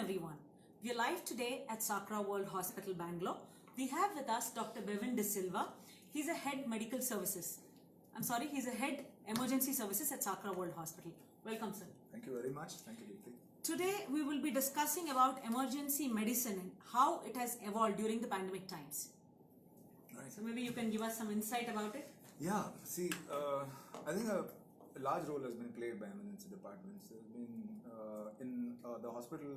everyone. We are live today at Sakra World Hospital, Bangalore. We have with us Dr. Bevin De Silva. He's a head medical services. He's a head emergency services at Sakra World Hospital. Welcome, sir. Thank you very much. Thank you, Deepthi. Today we will be discussing about emergency medicine and how it has evolved during the pandemic times. Right. So maybe you can give us some insight about it. Yeah. See, I think a large role has been played by emergency departments. There's been in the hospital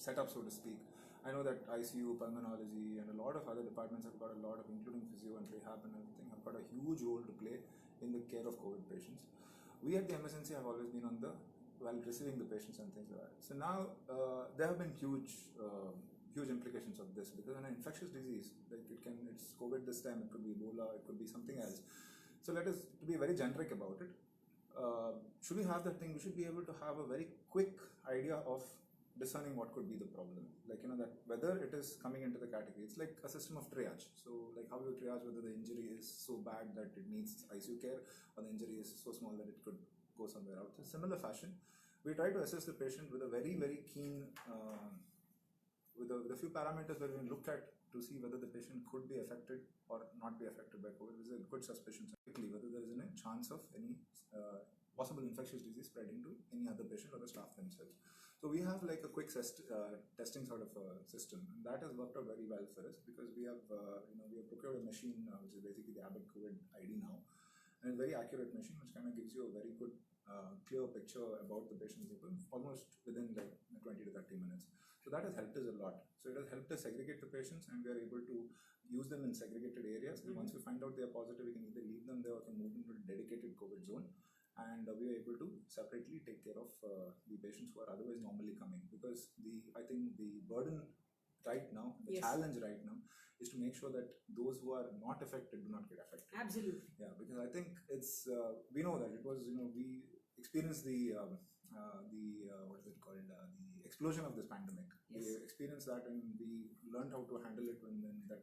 setup, so to speak. I know that ICU, pulmonology, and a lot of other departments have got a lot of, including physio and rehab and everything, have got a huge role to play in the care of COVID patients. We at the emergency have always been on the while receiving the patients and things like that. So now there have been huge implications of this, because in an infectious disease, like it's COVID this time, it could be Ebola, it could be something else. So let us to be very generic about it. Should we have that thing? We should be able to have a very quick idea of discerning what could be the problem, like that whether it is coming into the category. It's like a system of triage. So like how you triage whether the injury is so bad that it needs ICU care, or the injury is so small that it could go somewhere else. In similar fashion, we try to assess the patient with a very keen with a few parameters where we look at to see whether the patient could be affected or not be affected by COVID. There's a good suspicion quickly whether there is any chance of any possible infectious disease spreading to any other patient or the staff themselves. So we have like a quick testing sort of a system, and that has worked out very well for us, because we have we have procured a machine which is basically the Abbott COVID ID now, and a very accurate machine which kind of gives you a very good clear picture about the patient's people almost within like 20 to 30 minutes. So that has helped us a lot. So it has helped us segregate the patients, and we are able to use them in segregated areas. And once we find out they are positive, we can either leave them there or can move them to a dedicated COVID zone. And we are able to separately take care of the patients who are otherwise normally coming, because I think the burden right now, the challenge right now, is to make sure that those who are not affected do not get affected. Absolutely. Yeah, because I think it's we know that it was we experienced the what is it called, the explosion of this pandemic. Yes. We experienced that, and we learned how to handle it when that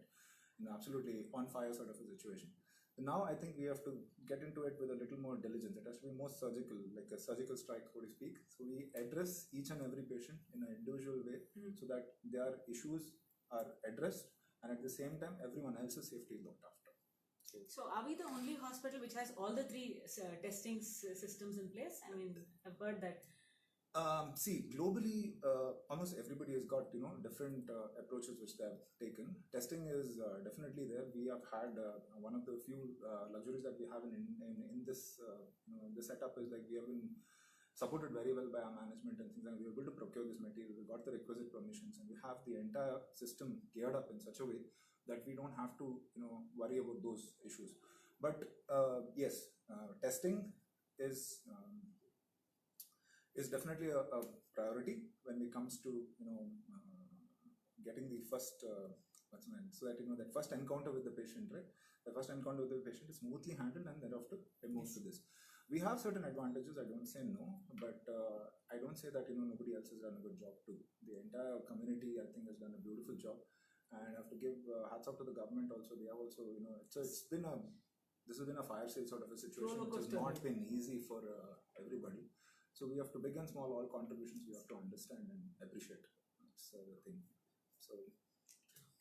absolutely on fire sort of a situation. Now I think we have to get into it with a little more diligence. It has to be more surgical, like a surgical strike, so to speak. So we address each and every patient in an individual way, so that their issues are addressed, and at the same time everyone else's safety is looked after. So are we the only hospital which has all the three testing systems in place? I mean, I've heard that. See, globally, almost everybody has got different approaches which they have taken. Testing is definitely there. We have had one of the few luxuries that we have in this this setup is like we have been supported very well by our management and things, and we were able to procure this material. We got the requisite permissions, and we have the entire system geared up in such a way that we don't have to worry about those issues. But yes, testing is definitely a priority when it comes to getting the first so that that first encounter with the patient, right? The first encounter with the patient is smoothly handled, and thereafter it moves to this. We have certain advantages. I don't say no, but I don't say that nobody else has done a good job too. The entire community, I think, has done a beautiful job, and I have to give hats off to the government also. They have also this has been a fire sale sort of a situation, which has not been easy for everybody. So we have to, big and small, all contributions we have to understand and appreciate. That's the thing.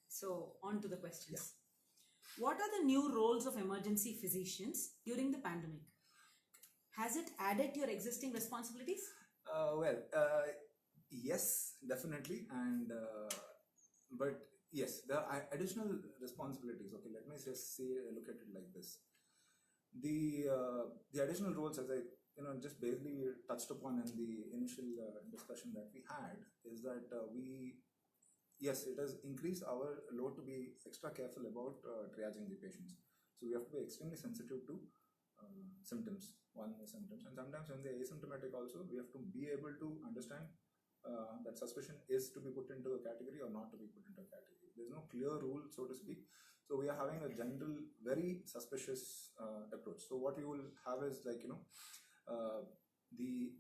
So on to the questions. Yeah. What are the new roles of emergency physicians during the pandemic? Has it added to your existing responsibilities? Yes, definitely, and but yes, there are additional responsibilities. Okay, let me just look at it like this. The additional roles, as I just basically touched upon in the initial discussion that we had, is that it has increased our load to be extra careful about triaging the patients. So we have to be extremely sensitive to symptoms, and sometimes when they're asymptomatic also, we have to be able to understand that suspicion is to be put into a category or not to be put into a category. There's no clear rule, so to speak. So we are having a general, very suspicious approach. So what we will have is like the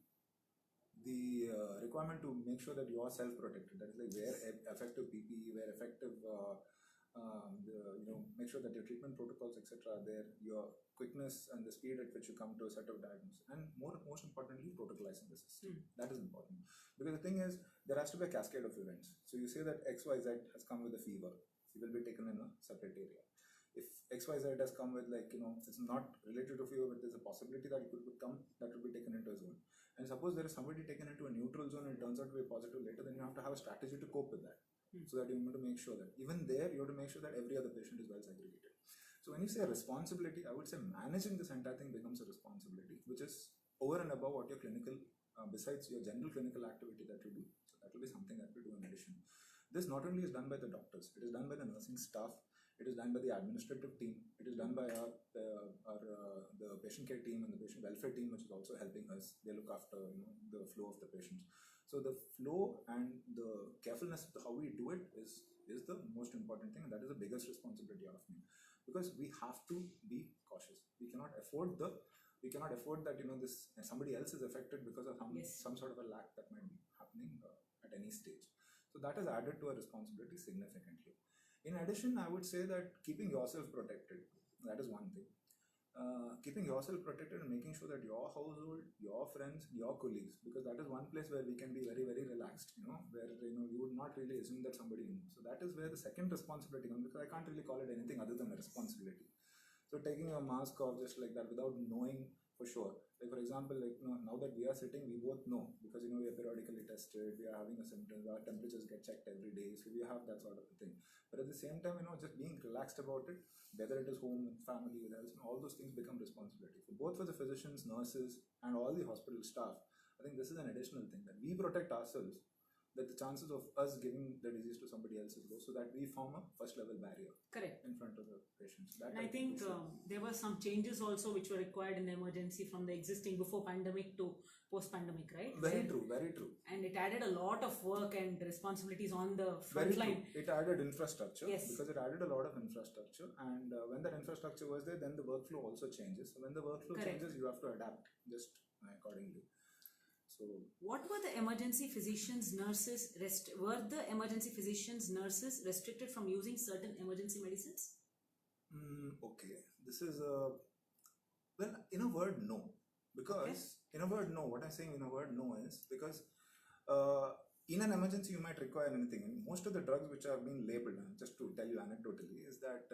requirement to make sure that you are self-protected. That is like wear effective PPE, wear effective make sure that your treatment protocols, etc., are there, your quickness and the speed at which you come to a set of diagnosis, and most importantly, protocolizing the system. That is important, because the thing is, there has to be a cascade of events. So you say that XYZ has come with a fever, he will be taken in a separate area. If XYZ has come with, like, it's not related to fever, but there's a possibility that it could come, that will be taken into a zone. And suppose there is somebody taken into a neutral zone and it turns out to be positive later, then you have to have a strategy to cope with that. So that you need to make sure that even there, you have to make sure that every other patient is well segregated. So when you say responsibility, I would say managing this entire thing becomes a responsibility, which is over and above what your clinical, besides your general clinical activity that you do. So that will be something that we do in addition. This not only is done by the doctors, it is done by the nursing staff, it is done by the administrative team, it is done by the patient care team and the patient welfare team, which is also helping us. They look after the flow of the patients. So the flow and the carefulness of how we do it is the most important thing, and that is the biggest responsibility of me, because we have to be cautious. We cannot afford that this somebody else is affected because of some sort of a lack that might be happening at any stage. So that has added to our responsibility significantly. In addition, I would say that keeping yourself protected, that is one thing. Keeping yourself protected and making sure that your household, your friends, your colleagues, because that is one place where we can be very, very relaxed, where you would not really assume that somebody knows. So that is where the second responsibility comes, because I can't really call it anything other than a responsibility. So taking your mask off just like that without knowing for sure. Like, for example, now that we are sitting, we both know, because we are periodically tested, we are having a symptoms, our temperatures get checked every day, so we have that sort of a thing. But at the same time, just being relaxed about it, whether it is home, family, health, all those things become responsibility both for the physicians, nurses, and all the hospital staff. I think this is an additional thing, that we protect ourselves, that the chances of us giving the disease to somebody else is low, so that we form a first level barrier. Correct. In front of the patients. And I think there were some changes also which were required in the emergency from the existing before pandemic to post pandemic, right? Very true. And it added a lot of work and responsibilities on the front line. It added infrastructure. Yes. Because it added a lot of infrastructure, and when that infrastructure was there, then the workflow also changes. So when the workflow changes, you have to adapt just accordingly. So, what were the emergency physicians, nurses, restricted from using certain emergency medicines? Okay, this is well, in a word, no. Because in a word, no. What I'm saying in a word, no, is because in an emergency you might require anything. And most of the drugs which are being labeled, just to tell you anecdotally, is that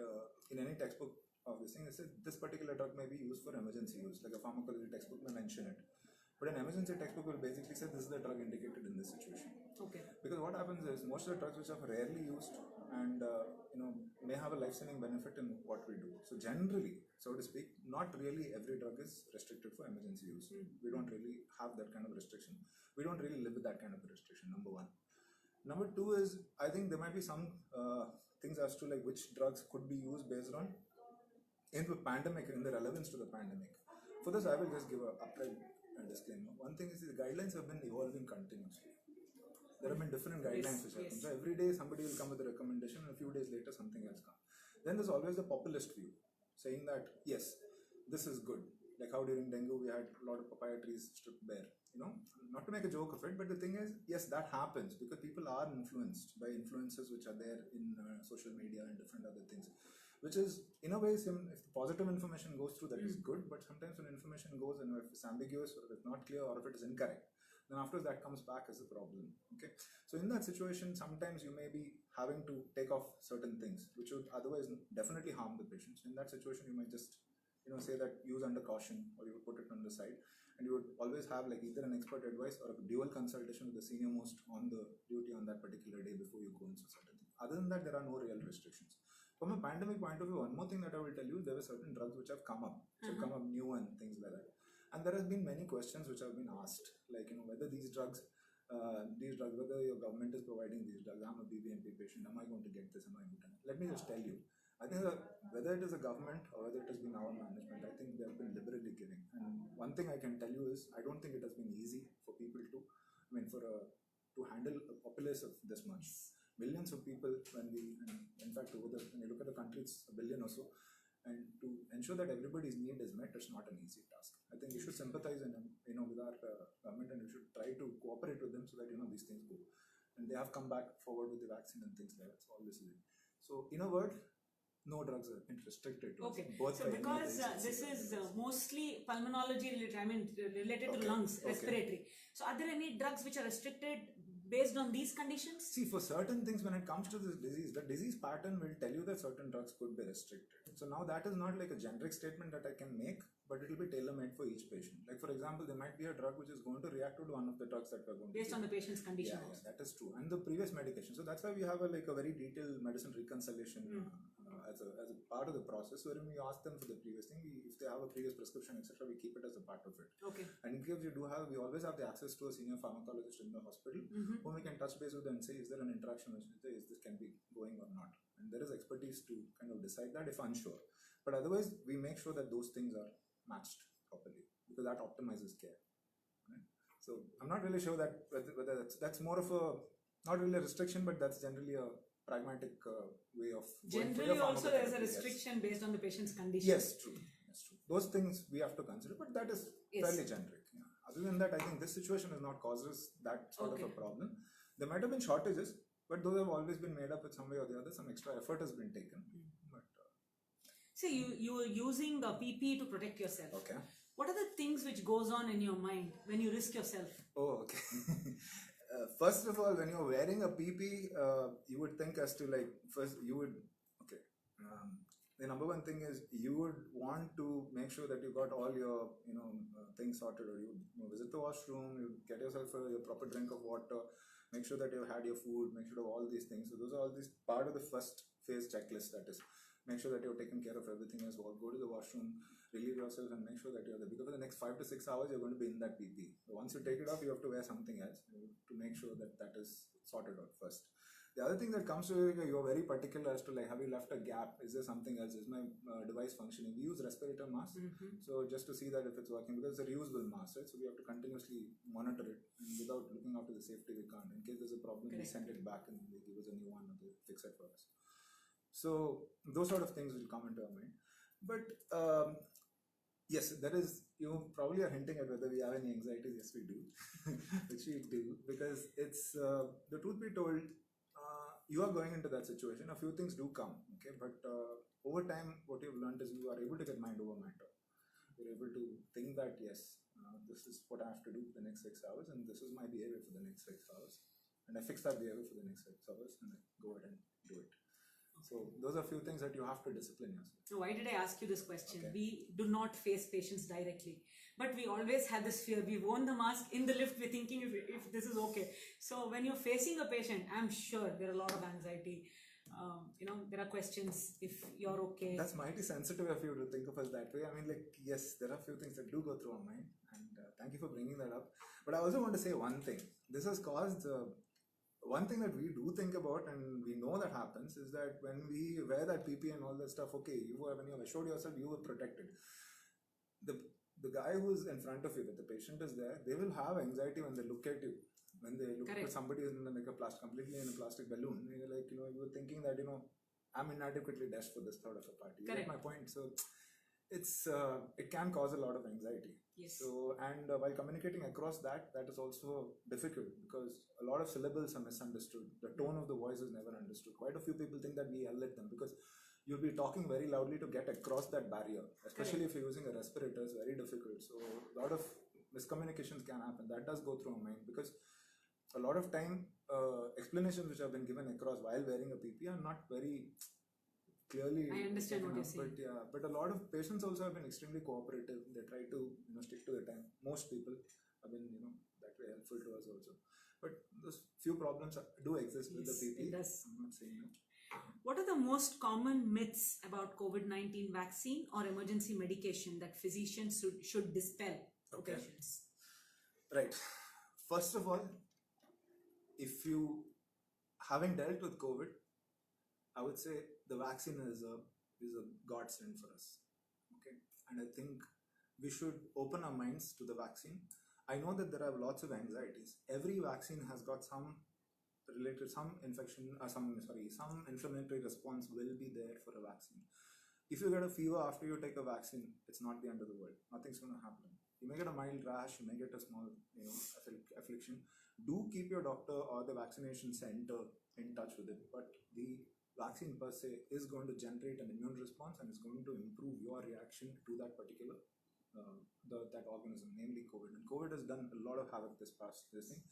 in any textbook of this thing, it says this particular drug may be used for emergency use, like a pharmacology textbook may mention it. But an emergency textbook will basically say this is the drug indicated in this situation. Okay. Because what happens is most of the drugs which are rarely used and may have a life-saving benefit in what we do. So generally, so to speak, not really every drug is restricted for emergency use. We don't really have that kind of restriction. We don't really live with that kind of restriction, number one. Number two is, I think there might be some things as to like which drugs could be used based on in the pandemic, in the relevance to the pandemic. For this, I will just give a upright disclaimer. One thing is the guidelines have been evolving continuously. There have been different guidelines which happen. So every day somebody will come with a recommendation, and a few days later something else comes. Then there's always the populist view, saying that yes, this is good. Like how during dengue we had a lot of papaya trees stripped bare. Not to make a joke of it, but the thing is, yes, that happens because people are influenced by influences which are there in social media and different other things. Which is, in a way, if the positive information goes through, that is good, but sometimes when information goes and if it's ambiguous or if it's not clear or if it is incorrect, then after that comes back as a problem. Okay, so in that situation, sometimes you may be having to take off certain things which would otherwise definitely harm the patients. In that situation, you might just say that use under caution, or you would put it on the side, and you would always have like either an expert advice or a dual consultation with the senior most on the duty on that particular day before you go into certain things. Other than that, there are no real restrictions. From a pandemic point of view, one more thing that I will tell you, there were certain drugs which have come up, come up new and things like that. And there has been many questions which have been asked, like whether these drugs, whether your government is providing these drugs. I'm a BBMP patient. Am I going to get this? Am I going to? Let me just tell you. I think whether it is a government or whether it has been our management, I think they have been liberally giving. And one thing I can tell you is, I don't think it has been easy for people to, to handle a populace of this much. Millions of people, in fact, when you look at the country, it's 1 billion or so, and to ensure that everybody's need is met, it's not an easy task. I think we should sympathize with our government, and we should try to cooperate with them so that these things go. And they have come back forward with the vaccine and things like that. So all this is it. So So in a word, no drugs are restricted to us. Okay, Both so by any because agency this or is otherwise. mostly pulmonology related, I mean related to Okay, lungs, okay. respiratory. So are there any drugs which are restricted based on these conditions? See, for certain things, when it comes to this disease, the disease pattern will tell you that certain drugs could be restricted. So now that is not like a generic statement that I can make, but it will be tailor-made for each patient. Like for example, there might be a drug which is going to react to one of the drugs that we're going Based to on give. the patient's condition Yeah, also. that is true. And the previous medication. So that's why we have a very detailed medicine reconciliation as a part of the process, wherein we ask them for the previous thing. If they have a previous prescription, etc., we keep it as a part of it. Okay. And in case we always have the access to a senior pharmacologist in the hospital, whom we can touch base with and say, is there an interaction which is this can be going or not? And there is expertise to kind of decide that if unsure. But otherwise, we make sure that those things are matched properly because that optimizes care. Right? So I'm not really sure that whether that's more of a not really a restriction, but that's generally a pragmatic way of Generally also there is a pharmacotherapy, yes. restriction based on the patient's condition. Yes, true. That's true. Those things we have to consider, but that is fairly generic. Yeah. Other than that, I think this situation has not caused us that sort of a problem. There might have been shortages, but those have always been made up with some way or the other. Some extra effort has been taken. But So you are using a PPE to protect yourself. okay. What are the things which goes on in your mind when you risk yourself? Oh, okay. First of all, when you're wearing a PP, you would think as to first you would, okay. The number one thing is you would want to make sure that you got all your, things sorted, or you visit the washroom, you get yourself your proper drink of water, make sure that you've had your food, make sure of all these things. So those are all these part of the first phase checklist, that is, make sure that you're taking care of everything as well. Go to the washroom, relieve yourself, and make sure that you're there. Because for the next 5 to 6 hours, you're going to be in that PP. So once you take it off, you have to wear something else to make sure that that is sorted out first. The other thing that comes to you're very particular as to have you left a gap? Is there something else? Is my device functioning? We use respirator masks, so just to see that if it's working, because it's a reusable mask, right? So we have to continuously monitor it, and without looking after the safety, we can't. In case there's a problem, we send it back and they give us a new one or they fix it for us. So those sort of things will come into our mind. But yes, there is, you probably are hinting at whether we have any anxieties. Yes, we do, which we do, because it's, the truth be told, you are going into that situation. A few things do come, okay, but over time, what you've learned is you are able to get mind over matter. You're able to think that, yes, this is what I have to do for the next 6 hours, and this is my behavior for the next 6 hours. And I fix that behavior for the next 6 hours, and I go ahead and do it. So those are a few things that you have to discipline yourself. So why did I ask you this question? Okay. We do not face patients directly, but we always have this fear. We've worn the mask in the lift. We're thinking if this is okay. So when you're facing a patient, I'm sure there are a lot of anxiety. There are questions if you're okay. That's mighty sensitive of you to think of us that way. I mean, yes, there are a few things that do go through our mind, and thank you for bringing that up. But I also want to say one thing. This has caused one thing that we do think about, and we know that happens, is that when we wear that PP and all that stuff, okay, when you have assured yourself you were protected, the guy who's in front of you, that the patient is there, they will have anxiety when they look at you. When they look at somebody who's in completely in a plastic balloon, you're thinking that, I'm inadequately dressed for this sort of a party. You get my point? So it's it can cause a lot of anxiety. Yes. So, and while communicating across that is also difficult, because a lot of syllables are misunderstood. The tone of the voice is never understood. Quite a few people think that we yell at them, because you'll be talking very loudly to get across that barrier, especially if you're using a respirator. It's very difficult. So a lot of miscommunications can happen. That does go through our mind, because a lot of time explanations which have been given across while wearing a PP are not very clearly. I understand what you're saying. But a lot of patients also have been extremely cooperative. They try to stick to the time. Most people have been that way helpful to us also. But those few problems do exist with the PP. It does. I'm not saying no. What are the most common myths about COVID-19 vaccine or emergency medication that physicians should dispel for patients? Right. First of all, if you haven't dealt with COVID, I would say the vaccine is a godsend for us. Okay, and I think we should open our minds to the vaccine. I know that there are lots of anxieties. Every vaccine has got some inflammatory response will be there for a vaccine. If you get a fever after you take a vaccine, it's not the end of the world. Nothing's going to happen. You may get a mild rash, you may get a small, affliction. Do keep your doctor or the vaccination center in touch with it. But the vaccine per se is going to generate an immune response and is going to improve your reaction to that particular that organism, namely COVID. And COVID has done a lot of havoc this thing.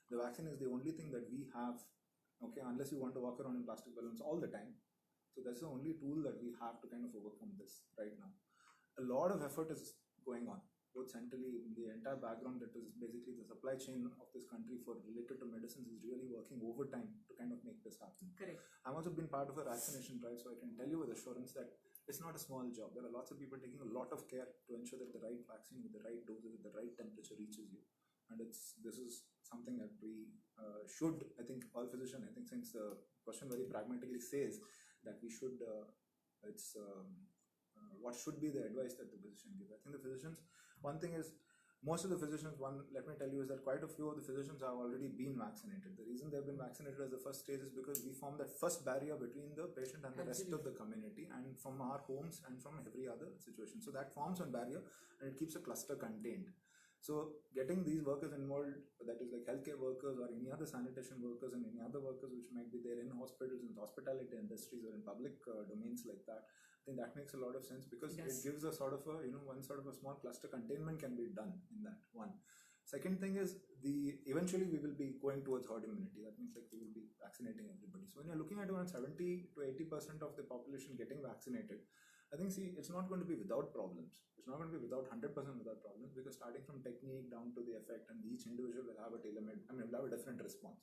The vaccine is the only thing that we have, okay, unless you want to walk around in plastic balloons all the time. So that's the only tool that we have to kind of overcome this right now. A lot of effort is going on, both centrally, the entire background that is basically the supply chain of this country for related to medicines is really working overtime to kind of make this happen. Correct. I've also been part of a vaccination drive, so I can tell you with assurance that it's not a small job. There are lots of people taking a lot of care to ensure that the right vaccine with the right dose with the right temperature reaches you. And this is something that we should, I think, all physicians, I think, since the question very pragmatically says that we should, what should be the advice that the physician gives? I think the physicians, one thing is, most of the physicians, let me tell you, is that quite a few of the physicians have already been vaccinated. The reason they've been vaccinated as the first stage is because we form that first barrier between the patient and the rest of the community, and from our homes and from every other situation. So that forms one barrier and it keeps a cluster contained. So getting these workers involved, that is like healthcare workers or any other sanitation workers and any other workers which might be there in hospitals, in hospitality industries or in public domains like that, I think that makes a lot of sense because it gives a sort of a, one sort of a small cluster containment can be done in that one. Second thing is eventually we will be going towards herd immunity. That means like we will be vaccinating everybody. So when you're looking at around 70 to 80% of the population getting vaccinated, I think, it's not going to be without problems. It's not going to be without 100% without problems, because starting from technique down to the effect, and each individual will have a tailor-made, will have a different response.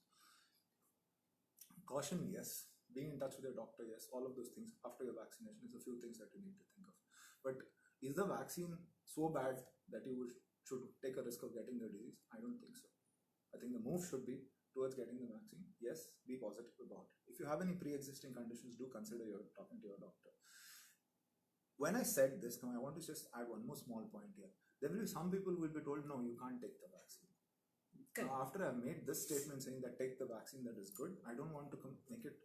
Caution, yes. Being in touch with your doctor, yes. All of those things after your vaccination is a few things that you need to think of. But is the vaccine so bad that you should take a risk of getting the disease? I don't think so. I think the move should be towards getting the vaccine. Yes, be positive about it. If you have any pre-existing conditions, do consider talking to your doctor. When I said this, now I want to just add one more small point here. There will be some people who will be told, no, you can't take the vaccine. Now, after I've made this statement saying that take the vaccine, that is good, I don't want to make it,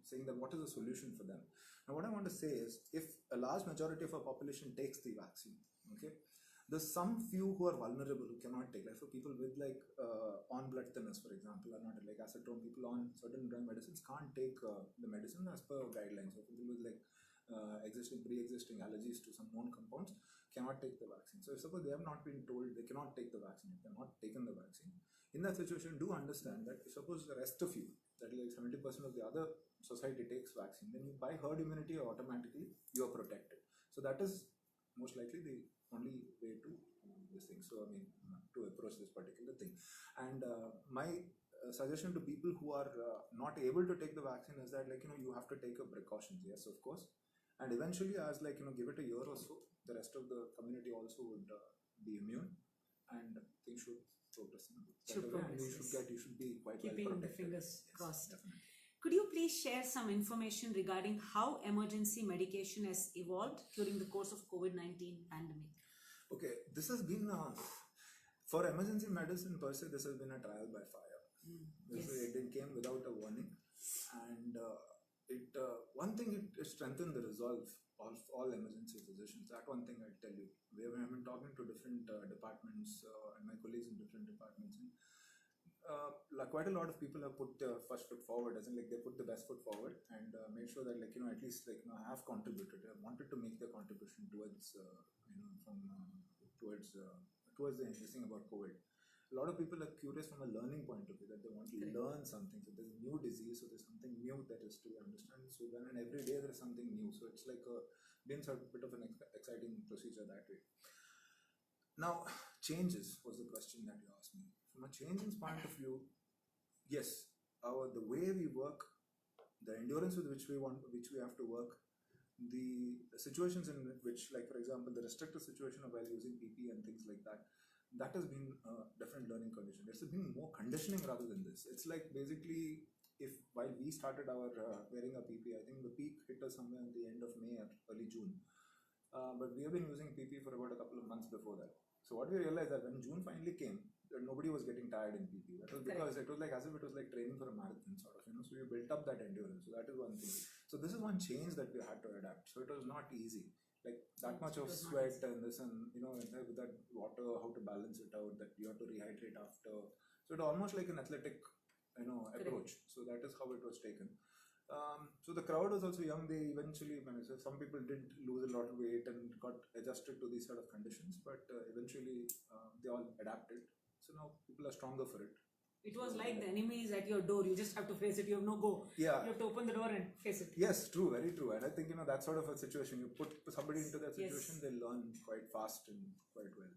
saying that what is the solution for them. Now, what I want to say is, if a large majority of our population takes the vaccine, okay, there's some few who are vulnerable who cannot take. Like for people with on blood thinners, for example, are not like acetone. People on certain drug medicines can't take the medicine as per guidelines. So people with pre-existing allergies to some known compounds cannot take the vaccine. So if suppose they have not been told they cannot take the vaccine, if they have not taken the vaccine, in that situation, do understand that if suppose the rest of you, that is like 70% of the other society takes vaccine, then by herd immunity automatically you are protected. So that is most likely the only way to this thing. So to approach this particular thing. And my suggestion to people who are not able to take the vaccine is that you have to take a precautions. Yes, of course. And eventually, as give it a year or so, the rest of the community also would be immune, and things should progress. You should be quite keeping well the protected. fingers crossed. Definitely. Could you please share some information regarding how emergency medication has evolved during the course of COVID-19 pandemic? Okay, this has been for emergency medicine per se. This has been a trial by fire. It came without a warning, and one thing, it strengthened the resolve of all emergency physicians. That one thing I'll tell you. We have been talking to different departments and my colleagues in different departments. And, quite a lot of people have put their first foot forward, as in they put the best foot forward and made sure that at least I have contributed. I wanted to make the contribution towards towards the interesting about COVID. A lot of people are curious from a learning point of view, that they want to learn something. So there's a new disease, so there's something new that is to understand. So then, and every day there's something new. So it's been a bit of an exciting procedure that way. Now, changes was the question that you asked me. From a changes point of view, yes, the way we work, the endurance with which we have to work, the situations in which, like for example, the restricted situation of while using PPE and things like that. That has been a different learning condition. It's been more conditioning rather than this. It's like basically, while we started our wearing a PPE, I think the peak hit us somewhere at the end of May or early June. But we have been using PPE for about a couple of months before that. So what we realized that when June finally came, nobody was getting tired in PPE. That was because it was as if it was like training for a marathon sort of, So we built up that endurance. So that is one thing. So this is one change that we had to adapt. So it was not easy. That much of sweat and this and with that water, how to balance it out, that you have to rehydrate after. So it's almost like an athletic approach. So that is how it was taken. So the crowd was also young. They eventually managed. So some people did lose a lot of weight and got adjusted to these sort of conditions, but eventually they all adapted. So now people are stronger for it. It was like the enemy is at your door. You just have to face it. You have no go. Yeah. You have to open the door and face it. Yes, true, very true. And I think that sort of a situation, you put somebody into that situation, Yes. they learn quite fast and quite well.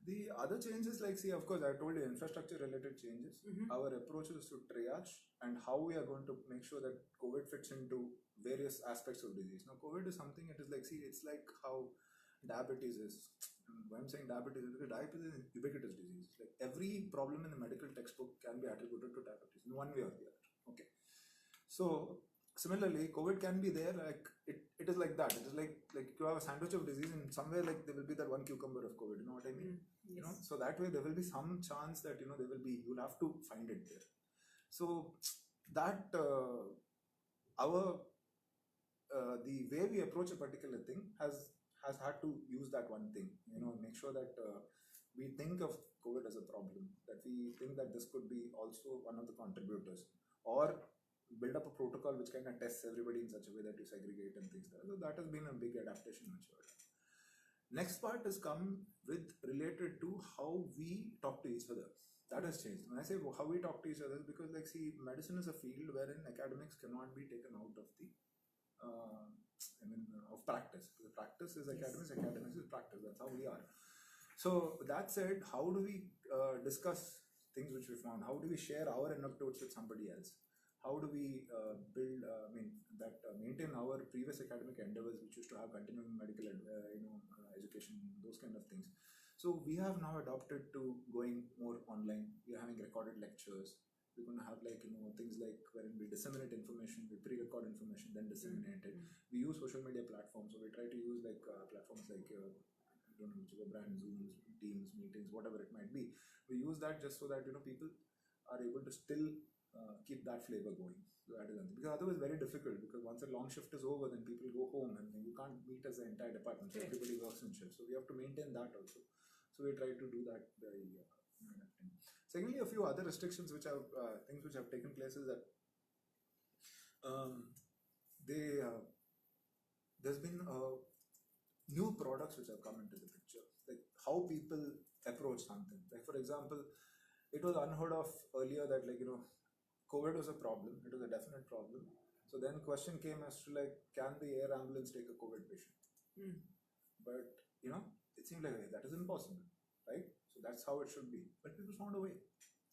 The other changes, like, see, of course, I told you infrastructure related changes. Our approaches to triage and how we are going to make sure that COVID fits into various aspects of disease. Now, COVID is something, it is like, see, it's like how diabetes is. And when I'm saying diabetes is because diabetes is an ubiquitous disease. Like every problem in the medical textbook can be attributed to diabetes in one way or the other. Okay. So similarly, COVID can be there. Like it is like that. It is like you have a sandwich of disease, and somewhere like there will be that one cucumber of COVID. You know what I mean? Yes. So that way there will be some chance that there will be. You'll have to find it there. So that the way we approach a particular thing has had to use that one thing. Make sure that we think of COVID as a problem. That we think that this could be also one of the contributors, or build up a protocol which kind of tests everybody in such a way that you segregate and things like that. So that has been a big adaptation which we have done. Next part has come with related to how we talk to each other. That has changed. When I say how we talk to each other, because like see, medicine is a field wherein academics cannot be taken out of the of practice. The practice is academics, academics is practice. That's how we are. So that said, how do we discuss things which we found? How do we share our anecdotes with somebody else? How do we build, maintain our previous academic endeavors, which used to have continuing medical, education, those kind of things. So we have now adopted to going more online. We are having recorded lectures. We're going to have things like wherein we disseminate information, we pre-record information, then disseminate it. We use social media platforms, so we try to use platforms like I don't know whichever brand, Zooms, Teams, meetings, whatever it might be. We use that just so that people are able to still keep that flavor going. So that is something. Because otherwise very difficult, because once a long shift is over, then people go home and you can't meet as an entire department. So everybody works in shifts. So we have to maintain that also. So we try to do that by adapting. Secondly, a few other restrictions which have things which have taken place is that there's been new products which have come into the picture, like how people approach something. Like for example, it was unheard of earlier that COVID was a problem. It was a definite problem. So then question came as to can the air ambulance take a COVID patient? But it seemed like that is impossible, right? So that's how it should be. But people found a way.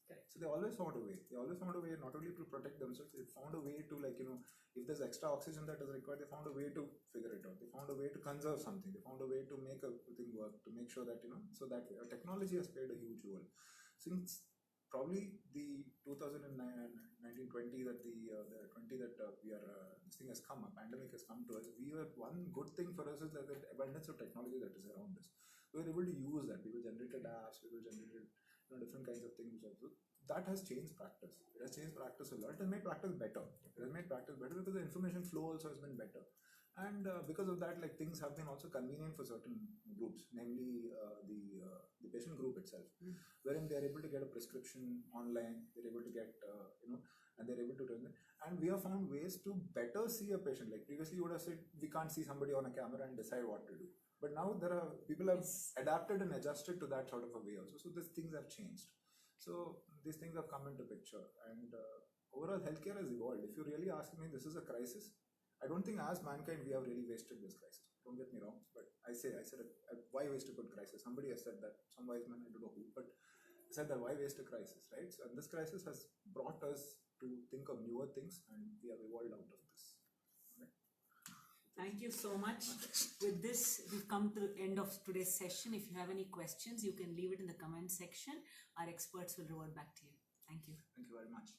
Okay. So they always found a way. They always found a way not only to protect themselves, they found a way to if there's extra oxygen that is required, they found a way to figure it out. They found a way to conserve something. They found a way to make a thing work, to make sure that so that way. Technology has played a huge role. Since probably the 2019-20 that the 20 that we are this thing has come, a pandemic has come to us. One good thing for us is that the abundance of technology that is around us. We were able to use that. People generated apps. People generated different kinds of things. Also, that has changed practice. It has changed practice a lot. It has made practice better. It has made practice better because the information flow also has been better. And because of that, things have been also convenient for certain groups, namely the patient group itself, wherein they are able to get a prescription online, they're able to get, and they're able to do it. And we have found ways to better see a patient. Like previously you would have said, we can't see somebody on a camera and decide what to do. But now people have adapted and adjusted to that sort of a way also. So these things have changed. So these things have come into picture. And overall healthcare has evolved. If you really ask me, this is a crisis. I don't think as mankind we have really wasted this crisis. Don't get me wrong, but I said, why waste a good crisis? Somebody has said that, some wise man, I don't know who, but said that why waste a crisis, right? So, and this crisis has brought us to think of newer things, and we have evolved out of this. Right? Thank you so much. With this, we've come to the end of today's session. If you have any questions, you can leave it in the comment section. Our experts will revert back to you. Thank you. Thank you very much.